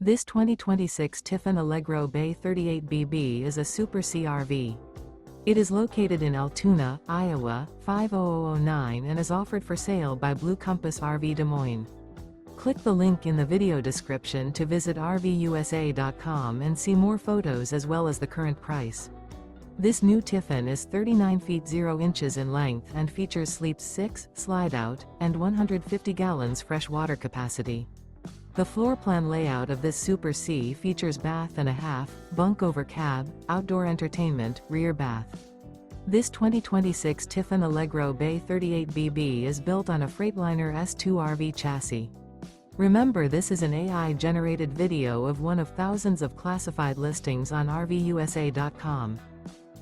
This 2026 Tiffin Allegro Bay 38BB is a Super CRV. It is located in Altoona, Iowa, 50009 and is offered for sale by Blue Compass RV Des Moines. Click the link in the video description to visit RVUSA.com and see more photos as well as the current price. This new Tiffin is 39 feet 0 inches in length and features sleeps 6, slide-out, and 150 gallons fresh water capacity. The floor plan layout of this Super C features bath and a half, bunk over cab, outdoor entertainment, rear bath. This 2026 Tiffin Allegro Bay 38BB is built on a Freightliner S2RV chassis. Remember, this is an AI-generated video of one of thousands of classified listings on RVUSA.com.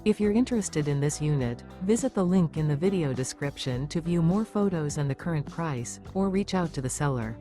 If you're interested in this unit, visit the link in the video description to view more photos and the current price, or reach out to the seller.